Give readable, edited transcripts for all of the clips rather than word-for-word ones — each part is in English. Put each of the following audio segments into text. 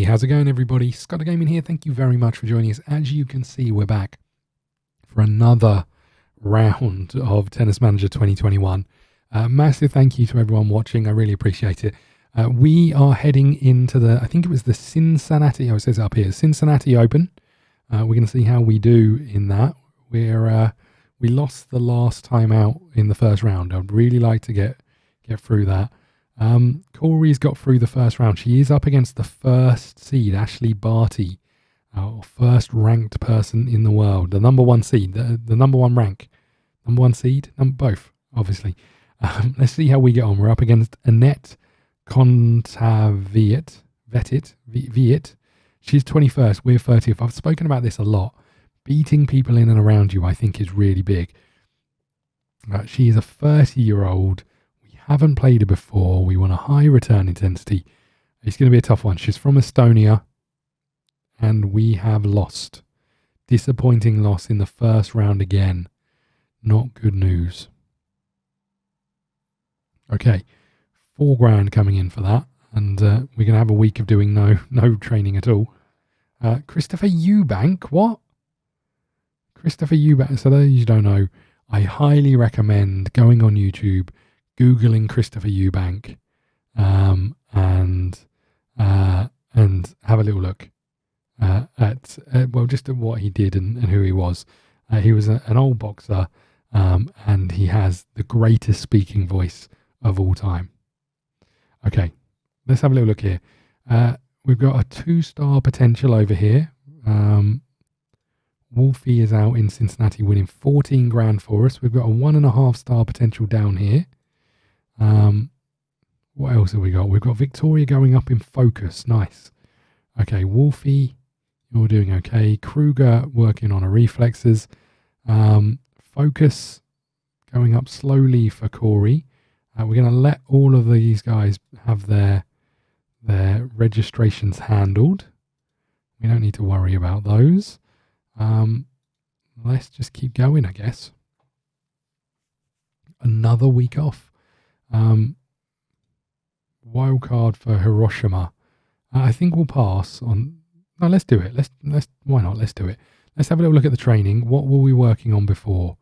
how's it going, everybody? ScottDogGaming here. Thank you very much for joining us. As you can see, we're back for another round of Tennis Manager 2021. Massive thank you to everyone watching. I really appreciate it. We are heading into the, I think it was the Cincinnati, it says it up here, Cincinnati Open. We're going to see how we do in that. We lost the last time out in the first round. I'd really like to get through that. Corey's got through the first round. She is up against the first seed, Ashley Barty, first ranked person in the world, the number one seed, the number one rank, number one seed, both, obviously. Let's see how we get on. We're up against Annette Contaviet. She's 21st, we're 30th. I've spoken about this a lot. Beating people in and around you, I think, is really big. She is a 30-year-old. Haven't played her before. We want a high return intensity. It's going to be a tough one. She's from Estonia, and we have lost. Disappointing loss in the first round again. Not good news. Okay, $4,000 coming in for that, and we're going to have a week of doing no training at all. Christopher Eubank, what? Christopher Eubank. So those you don't know, I highly recommend going on YouTube, Googling Christopher Eubank, and have a little look at what he did and who he was. He was an old boxer, and he has the greatest speaking voice of all time. Okay, let's have a little look here. We've got a 2-star potential over here. Wolfie is out in Cincinnati winning $14,000 for us. We've got a 1.5-star potential down here. What else have we got? We've got Victoria going up in focus. Nice. Okay, Wolfie, you're doing okay. Kruger working on her reflexes. Focus going up slowly for Corey. We're going to let all of these guys have their registrations handled. We don't need to worry about those. Let's just keep going, I guess. Another week off. Wild card for Hiroshima. I think we'll pass on. No, let's do it. Let's why not? Let's do it. Let's have a little look at the training. What were we working on before?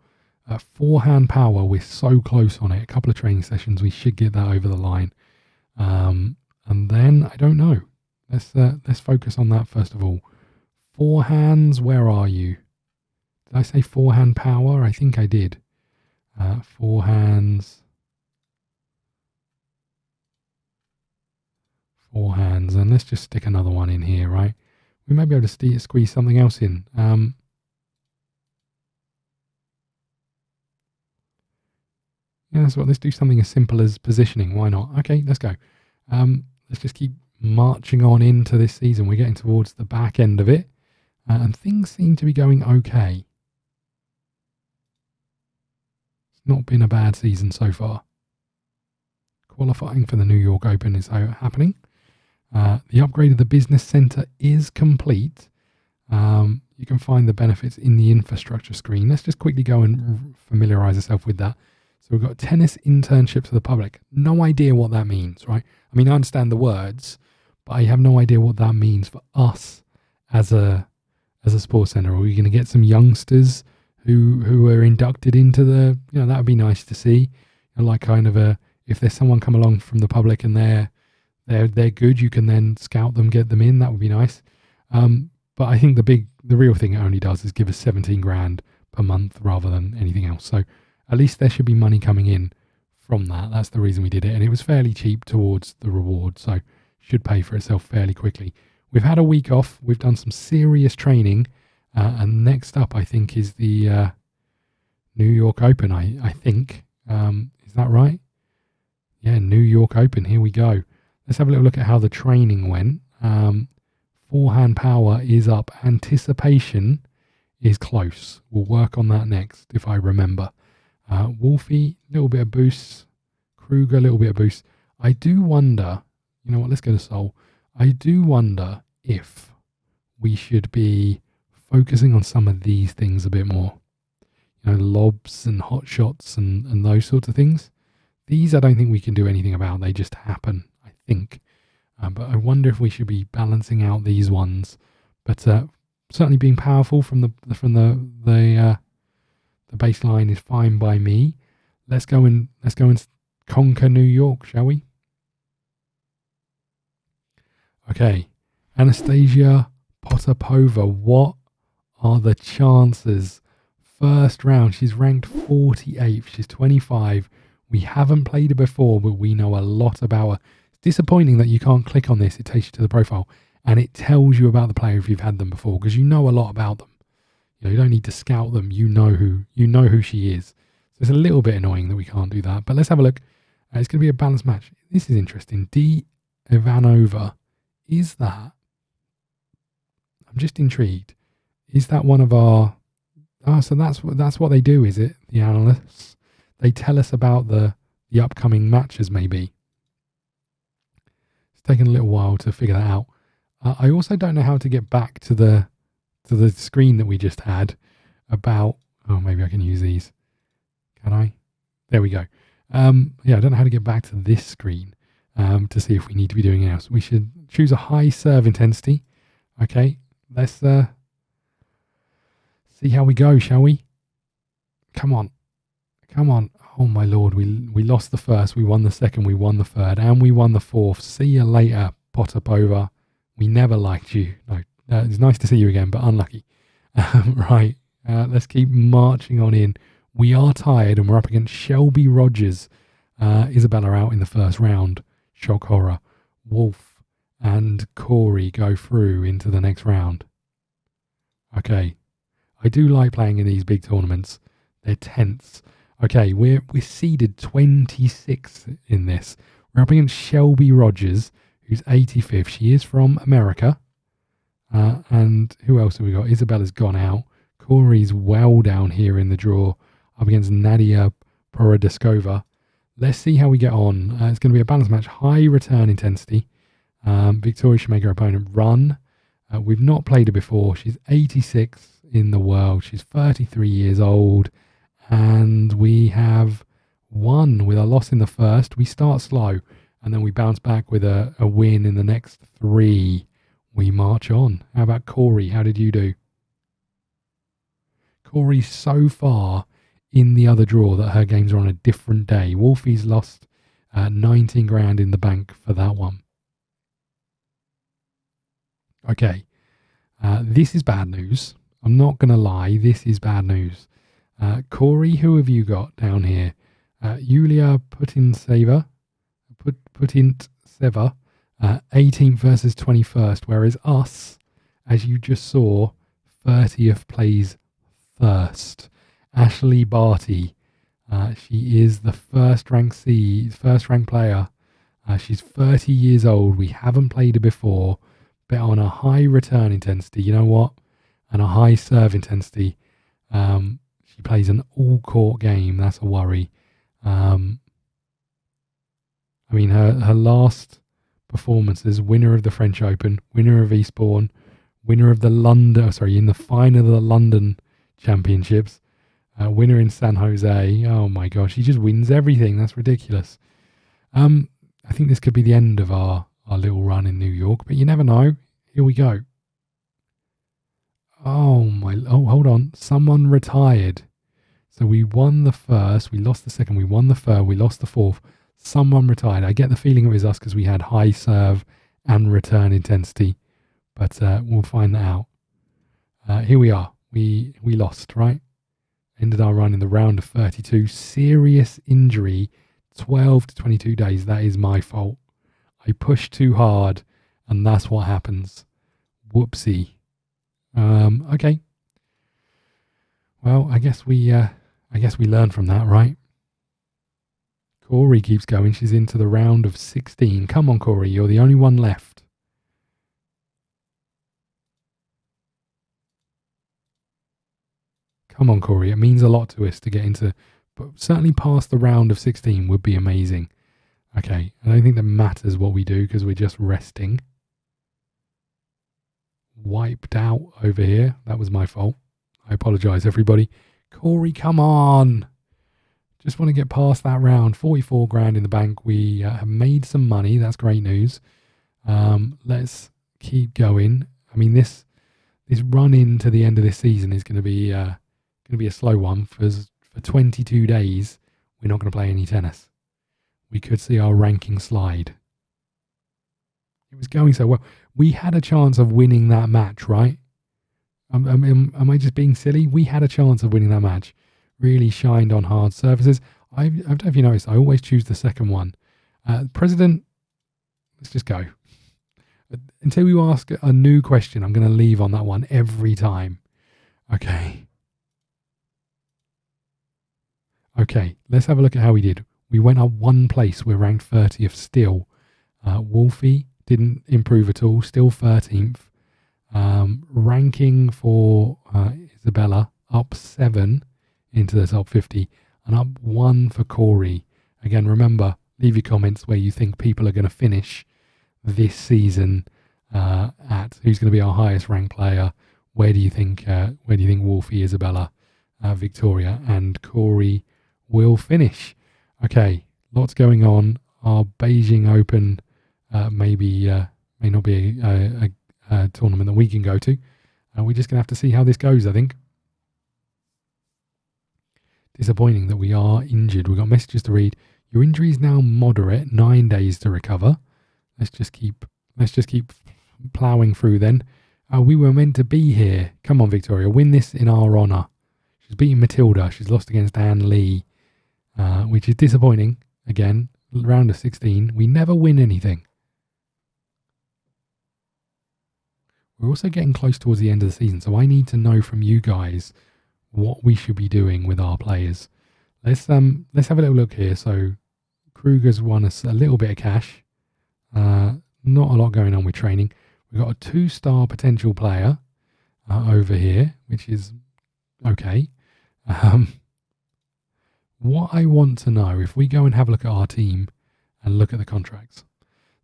Forehand power. We're so close on it. A couple of training sessions. We should get that over the line. And then I don't know. Let's focus on that first of all. Forehands. Where are you? Did I say forehand power? I think I did. Forehands. Forehands, and let's just stick another one in here, right? We may be able to squeeze something else in. Yeah, that's what. Let's do something as simple as positioning. Why not? Okay, let's go. Let's just keep marching on into this season. We're getting towards the back end of it, and things seem to be going okay. It's not been a bad season so far. Qualifying for the New York Open is happening. The upgrade of the business center is complete. You can find the benefits in the infrastructure screen. Let's just quickly go and familiarize ourselves with that. So we've got tennis internship to the public. No idea what that means, right? I mean, I understand the words, but I have no idea what that means for us as a sports center. Are we going to get some youngsters who are inducted into the, that would be nice to see. Like kind of if there's someone come along from the public and they're good, you can then scout them, get them in. That would be nice. But I think the real thing it only does is give us $17,000 per month rather than anything else. So at least there should be money coming in from that. That's the reason we did it. And it was fairly cheap towards the reward. So should pay for itself fairly quickly. We've had a week off. We've done some serious training. And next up, I think, is the New York Open, I think. Is that right? Yeah, New York Open. Here we go. Let's have a little look at how the training went. Forehand power is up. Anticipation is close. We'll work on that next, if I remember. Wolfie, a little bit of boosts. Kruger, a little bit of boosts. I do wonder, you know what, let's go to Soul. I do wonder if we should be focusing on some of these things a bit more. Lobs and hot shots and those sorts of things. These I don't think we can do anything about. They just happen, I think. But I wonder if we should be balancing out these ones. But certainly being powerful from the baseline is fine by me. Let's go and conquer New York, shall we? Okay, Anastasia Potapova. What are the chances? First round, she's ranked 48th. She's 25. We haven't played her before, but we know a lot about her. It's disappointing that you can't click on this. It takes you to the profile, and it tells you about the player if you've had them before, because you know a lot about them. You don't need to scout them. You know who she is. So it's a little bit annoying that we can't do that. But let's have a look. It's going to be a balanced match. This is interesting. D. Ivanova. Is that? I'm just intrigued. Is that one of our? Oh, so that's what they do, is it? The analysts, they tell us about the upcoming matches. Maybe it's taken a little while to figure that out. I also don't know how to get back to the screen that we just had about. Oh, maybe I can use these. Can I? There we go. Yeah, I don't know how to get back to this screen to see if we need to be doing anything else. We should choose a high serve intensity. Okay, let's see how we go, shall we? Come on. Oh my lord, we lost the first, we won the second, we won the third, and we won the fourth. See you later, Potapova. We never liked you. No, it's nice to see you again, but unlucky. Right, let's keep marching on in. We are tired, and we're up against Shelby Rogers. Isabella out in the first round. Shock horror. Wolf and Corey go through into the next round. Okay. I do like playing in these big tournaments. They're tense. Okay, we're seeded 26th in this. We're up against Shelby Rogers, who's 85th. She is from America. And who else have we got? Isabella's gone out. Corey's well down here in the draw, up against Nadia Porodiskova. Let's see how we get on. It's going to be a balanced match. High return intensity. Victoria should make her opponent run. We've not played her before. She's 86th in the world. She's 33 years old. And we have won with a loss in the first. We start slow, and then we bounce back with a win in the next three. We march on. How about Corey? How did you do? Corey so far in the other draw that her games are on a different day. Wolfie's lost 19 grand in the bank for that one. Okay, this is bad news. I'm not going to lie, this is bad news. Corey, who have you got down here? Yulia Putintseva, 18th versus 21st, whereas us, as you just saw, 30th plays first. Ashley Barty, she is the first ranked player. She's 30 years old. We haven't played her before. Bet on a high return intensity, you know what? And a high serve intensity. She plays an all-court game. That's a worry. I mean, her last performances: winner of the French Open, winner of Eastbourne, winner of the in the final of the London Championships, winner in San Jose. Oh my gosh, she just wins everything. That's ridiculous. I think this could be the end of our little run in New York, but you never know. Here we go. Oh, hold on. Someone retired. So we won the first, we lost the second, we won the third, we lost the fourth. Someone retired. I get the feeling it was us because we had high serve and return intensity, but we'll find that out. Here we are. We lost, right? Ended our run in the round of 32. Serious injury, 12 to 22 days. That is my fault. I pushed too hard, and that's what happens. Whoopsie. Okay. Well, I guess we learn from that, right? Corey keeps going. She's into the round of 16. Come on, Corey. You're the only one left. Come on, Corey. It means a lot to us to get into, but certainly past the round of 16 would be amazing. Okay. I don't think that matters what we do because we're just resting. Wiped out over here. That was my fault. I apologize, everybody. Corey, come on. Just want to get past that round. 44 grand in the bank. We have made some money. That's great news. Let's keep going. I mean, this run into the end of this season is going to be a slow one. For 22 days, we're not going to play any tennis. We could see our ranking slide. It was going so well. We had a chance of winning that match, right? Am I just being silly? We had a chance of winning that match. Really shined on hard surfaces. I don't know if you noticed, I always choose the second one. President, let's just go. Until you ask a new question, I'm going to leave on that one every time. Okay. Okay, let's have a look at how we did. We went up one place. We're ranked 30th still. Wolfie didn't improve at all. Still 13th. Ranking for Isabella up 7 into the top 50 and up 1 for Corey. Again, remember, leave your comments where you think people are going to finish this season at. Who's going to be our highest ranked player? Where do you think Wolfie, Isabella, Victoria and Corey will finish? Okay, lots going on. Our Beijing Open may not be a tournament that we can go to. We're just going to have to see how this goes, I think. Disappointing that we are injured. We've got messages to read. Your injury is now moderate, 9 days to recover. Let's just keep ploughing through then. We were meant to be here. Come on, Victoria, win this in our honour. She's beaten Matilda. She's lost against Anne Lee, which is disappointing. Again, round of 16. We never win anything. We're also getting close towards the end of the season, so I need to know from you guys what we should be doing with our players. Let's have a little look here. So Kruger's won us a little bit of cash. Not a lot going on with training. We've got a 2-star potential player over here, which is okay. What I want to know, if we go and have a look at our team and look at the contracts.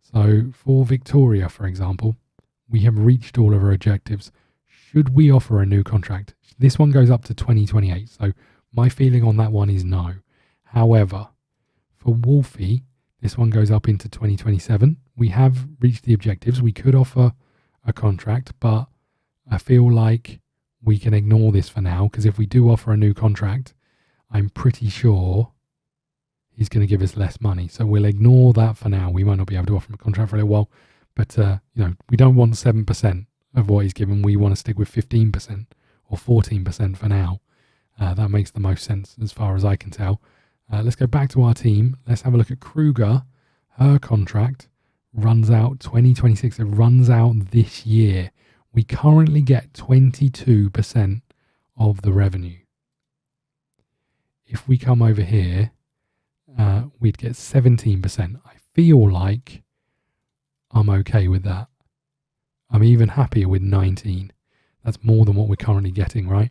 So for Victoria, for example, we have reached all of our objectives. Should we offer a new contract? This one goes up to 2028. So my feeling on that one is no. However, for Wolfie, this one goes up into 2027. We have reached the objectives. We could offer a contract, but I feel like we can ignore this for now, because if we do offer a new contract, I'm pretty sure he's going to give us less money. So we'll ignore that for now. We might not be able to offer him a contract for a little while, but we don't want 7% of what he's given. We want to stick with 15% or 14% for now. That makes the most sense as far as I can tell. Let's go back to our team. Let's have a look at Kruger. Her contract runs out 2026. It runs out this year. We currently get 22% of the revenue. If we come over here, we'd get 17%. I feel like I'm okay with that. I'm even happier with 19. That's more than what we're currently getting, right?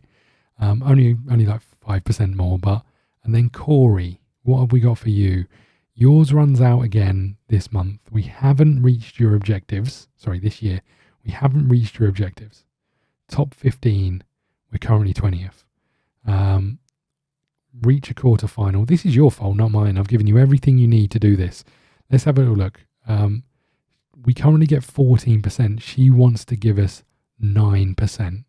Only like 5% more. And then Corey, what have we got for you? Yours runs out again this month. We haven't reached your objectives. Sorry, this year. We haven't reached your objectives. Top 15, we're currently 20th. Reach a quarterfinal. This is your fault, not mine. I've given you everything you need to do this. Let's have a little look. We currently get 14%. She wants to give us 9%.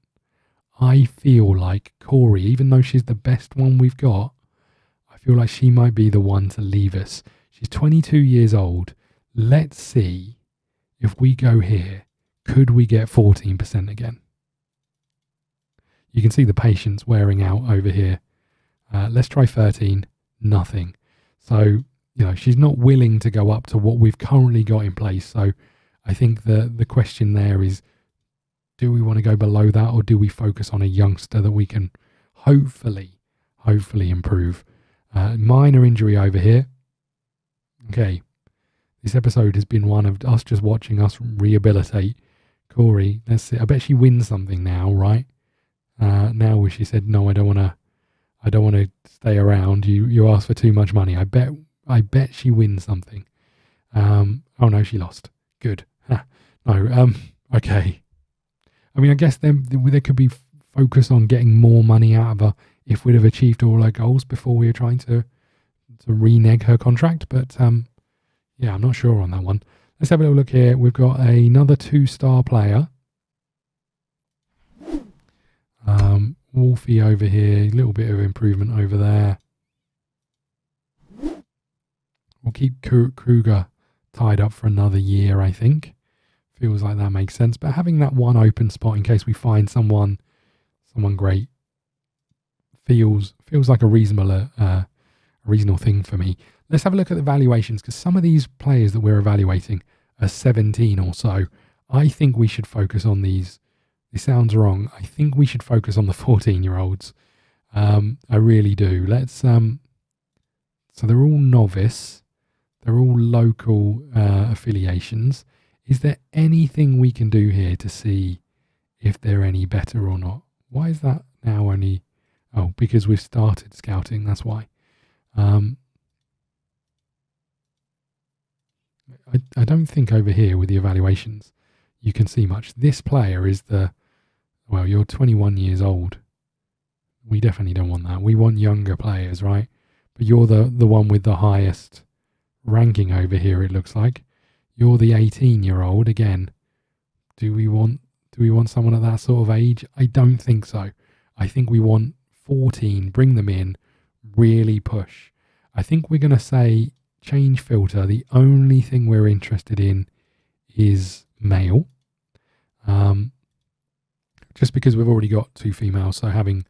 I feel like Corey, even though she's the best one we've got, I feel like she might be the one to leave us. She's 22 years old. Let's see if we go here. Could we get 14% again? You can see the patience wearing out over here. Let's try 13. Nothing. So, she's not willing to go up to what we've currently got in place. So I think the question there is, do we want to go below that, or do we focus on a youngster that we can hopefully improve? Minor injury over here. Okay. This episode has been one of us just watching us rehabilitate Corey. Let's see. I bet she wins something now, right? Now where she said, no, I don't want to stay around. You asked for too much money. I bet she wins something. Oh no, she lost. Good. No. Okay. I mean, I guess there could be focus on getting more money out of her if we'd have achieved all our goals before we were trying to renege her contract. But yeah, I'm not sure on that one. Let's have a little look here. We've got another 2-star player. Wolfie over here, a little bit of improvement over there. We'll keep Kruger tied up for another year, I think. Feels like that makes sense. But having that one open spot in case we find someone great feels like a reasonable thing for me. Let's have a look at the valuations, because some of these players that we're evaluating are 17 or so. I think we should focus on these. It sounds wrong. I think we should focus on the 14-year-olds. I really do. Let's. So they're all novice. They're all local affiliations. Is there anything we can do here to see if they're any better or not? Why is that now only? Oh, because we've started scouting. That's why. I don't think over here with the evaluations you can see much. This player is well, you're 21 years old. We definitely don't want that. We want younger players, right? But you're the one with the highest ranking over here, it looks like. You're the 18-year-old again. Do we want someone at that sort of age? I don't think so. I think we want 14, bring them in, really push. I think we're going to say change filter. The only thing we're interested in is male. Just because we've already got 2 females, so having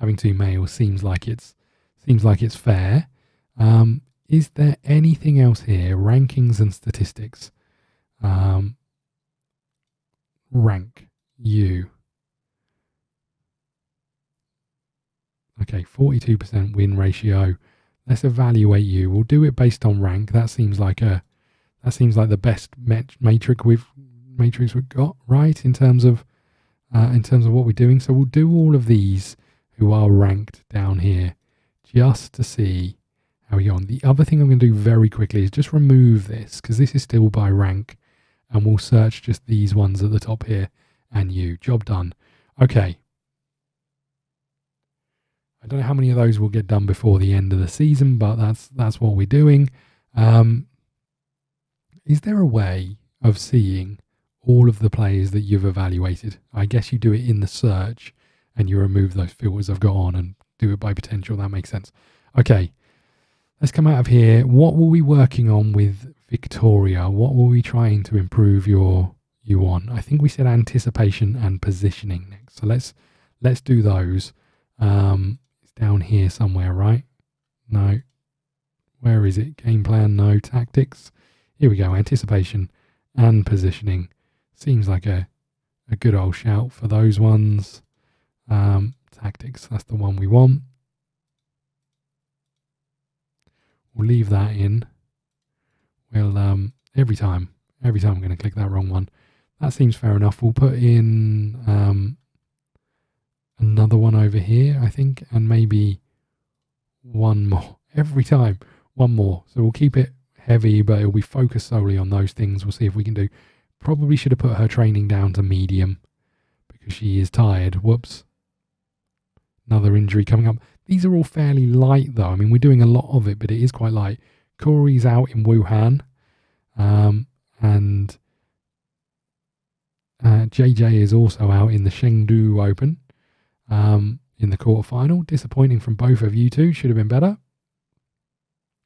2 males seems like it's fair. Is there anything else here? Rankings and statistics. Rank you. Okay, 42% win ratio. Let's evaluate you. We'll do it based on rank. That seems like the best matrix we've got, right? In terms of what we're doing. So we'll do all of these who are ranked down here just to see how we go on. The other thing I'm going to do very quickly is just remove this, because this is still by rank, and we'll search just these ones at the top here and you. Job done. Okay. I don't know how many of those will get done before the end of the season, but that's what we're doing. Is there a way of seeing all of the players that you've evaluated? I guess you do it in the search and you remove those filters I've got on and do it by potential. That makes sense. Okay, let's come out of here. What were we working on with Victoria? What were we trying to improve you on? I think we said anticipation and positioning next. So let's do those. It's down here somewhere, right? No. Where is it? Game plan, no. Tactics. Here we go. Anticipation and positioning. Seems like a good old shout for those ones. Tactics, that's the one we want. We'll leave that in. We'll every time I'm going to click that wrong one. That seems fair enough. We'll put in another one over here, I think, and maybe one more. Every time, one more. So we'll keep it heavy, but it'll be focused solely on those things. We'll see if we can do. Probably should have put her training down to medium because she is tired. Whoops. Another injury coming up. These are all fairly light, though. I mean, we're doing a lot of it, but it is quite light. Corey's out in Wuhan, and JJ is also out in the Chengdu Open in the quarterfinal. Disappointing from both of you two. Should have been better.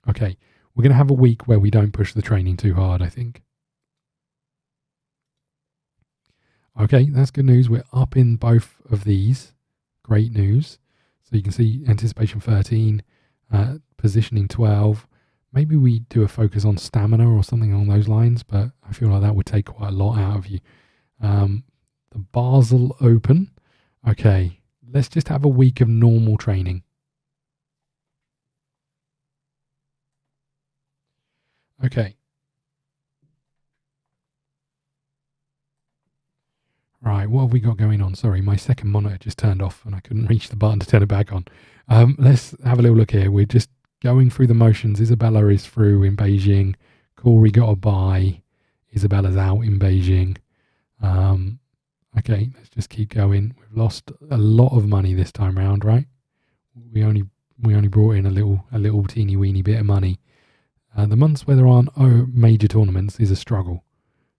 Okay, we're going to have a week where we don't push the training too hard, I think. Okay, that's good news. We're up in both of these. Great news. So you can see anticipation 13, positioning 12. Maybe we do a focus on stamina or something along those lines, but I feel like that would take quite a lot out of you. The Basel Open. Okay, let's just have a week of normal training. Okay. Right, what have we got going on? Sorry, my second monitor just turned off and I couldn't reach the button to turn it back on. Let's have a little look here. We're just going through the motions. Isabella is through in Beijing. Corey got a bye. Isabella's out in Beijing. Okay, let's just keep going. We've lost a lot of money this time round, right? We only brought in a little teeny weeny bit of money. The months where there aren't major tournaments is a struggle.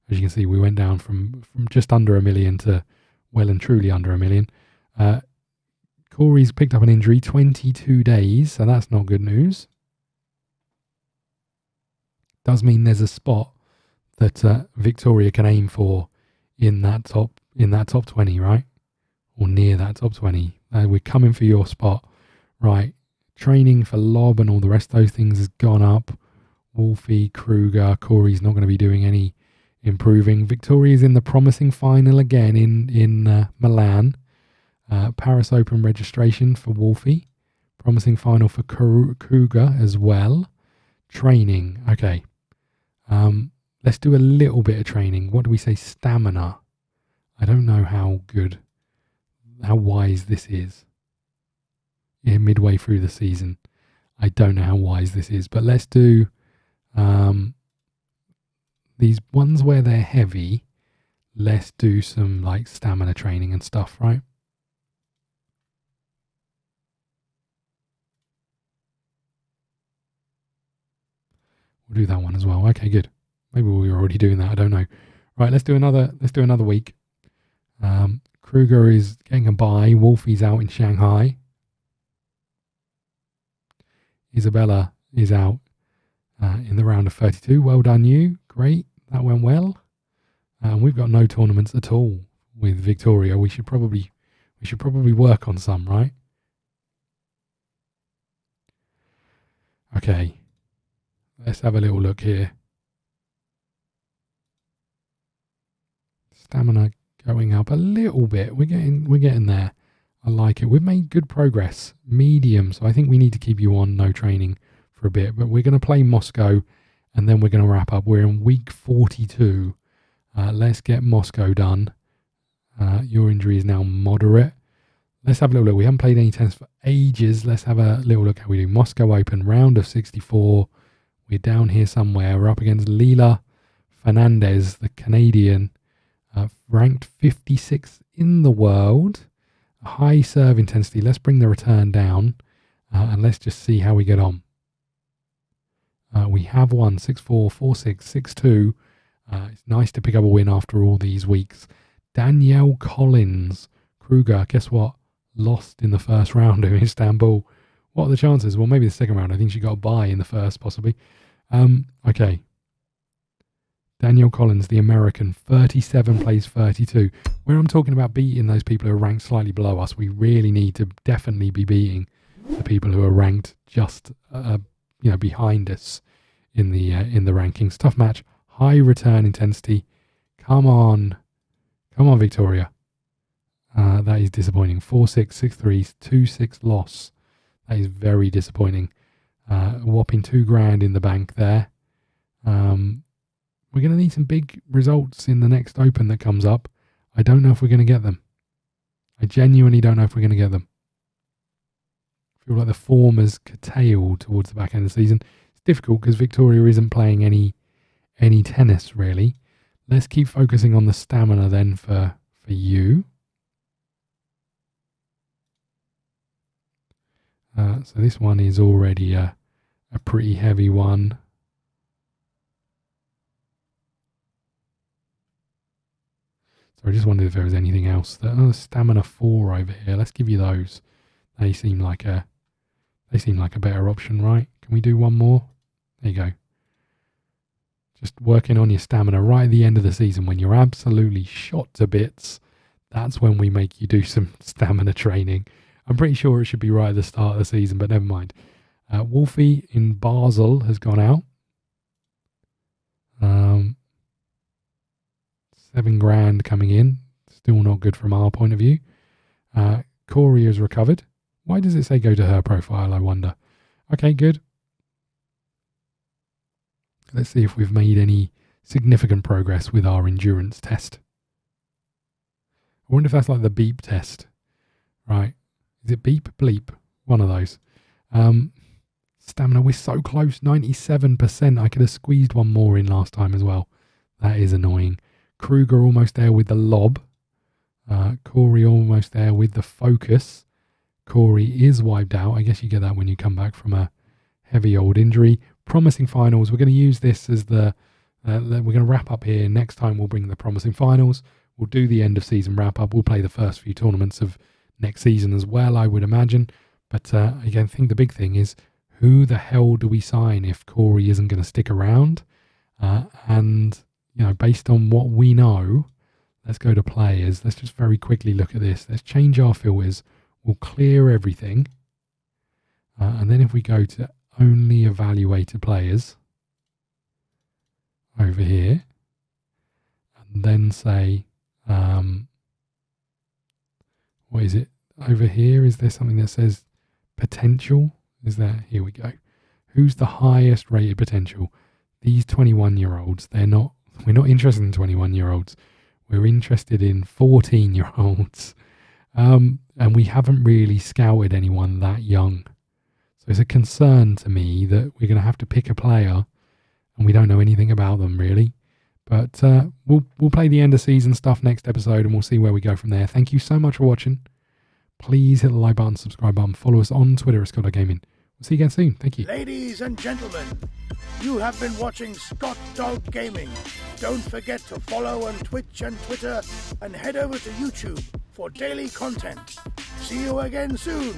As you can see, we went down from just under 1 million to well and truly under 1 million. Corey's picked up an injury, 22 days, so that's not good news. Does mean there's a spot that Victoria can aim for in that top 20, right? Or near that top 20. We're coming for your spot, right? Training for lob and all the rest of those things has gone up. Wolfie, Kruger, Corey's not going to be doing any improving. Victoria's in the promising final again in Milan. Paris Open registration for Wolfie. Promising final for Kruger as well. Training, okay. Let's do a little bit of training. What do we say? Stamina. I don't know how wise this is. Yeah, midway through the season. I don't know how wise this is, but let's do these ones where they're heavy. Let's do some like stamina training and stuff, right? We'll do that one as well. Okay, good. Maybe we were already doing that. I don't know. Right, let's do another week. Kruger is getting a bye. Wolfie's out in Shanghai. Isabella is out in the round of 32. Well done, you. Great. That went well. We've got no tournaments at all with Victoria. We should probably work on some, right? Okay. Let's have a little look here. Stamina going up a little bit. We're getting there. I like it. We've made good progress. Medium, so I think we need to keep you on no training for a bit. But we're going to play Moscow, and then we're going to wrap up. We're in week 42. Let's get Moscow done. Your injury is now moderate. Let's have a little look. We haven't played any tennis for ages. Let's have a little look how we do. Moscow Open, round of 64. We're down here somewhere. We're up against Leila Fernandez, the Canadian, ranked 56th in the world. High serve intensity. Let's bring the return down and let's just see how we get on. We have won 6-4, 4-6, 6-2. It's nice to pick up a win after all these weeks. Danielle Collins, Kruger, guess what? Lost in the first round in Istanbul. What are the chances? Well, maybe the second round. I think she got a bye in the first, possibly. Okay. Danielle Collins, the American, 37 plays 32. Where I'm talking about beating those people who are ranked slightly below us, we really need to definitely be beating the people who are ranked just behind us in the rankings. Tough match, high return intensity. Come on, Victoria. That is disappointing. 4-6, 6-3, 2-6 loss. That is very disappointing. A whopping $2,000 in the bank there. We're going to need some big results in the next Open that comes up. I don't know if we're going to get them. I genuinely don't know if we're going to get them. I feel like the form has curtailed towards the back end of the season. It's difficult because Victoria isn't playing any tennis, really. Let's keep focusing on the stamina then for you. So this one is already a pretty heavy one. So I just wondered if there was anything else. Stamina 4 over here. Let's give you those. They seem like a better option, right? Can we do one more? There you go. Just working on your stamina right at the end of the season when you're absolutely shot to bits. That's when we make you do some stamina training. I'm pretty sure it should be right at the start of the season, but never mind. Wolfie in Basel has gone out. $7,000 coming in. Still not good from our point of view. Corey has recovered. Why does it say go to her profile, I wonder? Okay, good. Let's see if we've made any significant progress with our endurance test. I wonder if that's like the beep test. Right. Is it beep? Bleep. One of those. Stamina, we're so close. 97%. I could have squeezed one more in last time as well. That is annoying. Kruger almost there with the lob. Corey almost there with the focus. Corey is wiped out. I guess you get that when you come back from a heavy old injury. Promising finals. We're going to use this as the we're going to wrap up here. Next time we'll bring the promising finals. We'll do the end of season wrap up. We'll play the first few tournaments of next season as well, I would imagine. But again, I think the big thing is, who the hell do we sign if Corey isn't going to stick around? And, based on what we know, let's go to players. Let's just very quickly look at this. Let's change our filters. We'll clear everything. And then if we go to only evaluated players over here, and then say, what is it over here? Is there something that says potential? Here we go. Who's the highest rated potential? These 21-year-olds. We're not interested in 21-year-olds. We're interested in 14-year-olds. And we haven't really scouted anyone that young. So it's a concern to me that we're going to have to pick a player and we don't know anything about them really. But we'll play the end of season stuff next episode and we'll see where we go from there. Thank you so much for watching. Please hit the like button, subscribe button, follow us on Twitter at ScottDogGaming. We'll see you again soon. Thank you. Ladies and gentlemen, you have been watching ScottDogGaming. Don't forget to follow on Twitch and Twitter and head over to YouTube for daily content. See you again soon.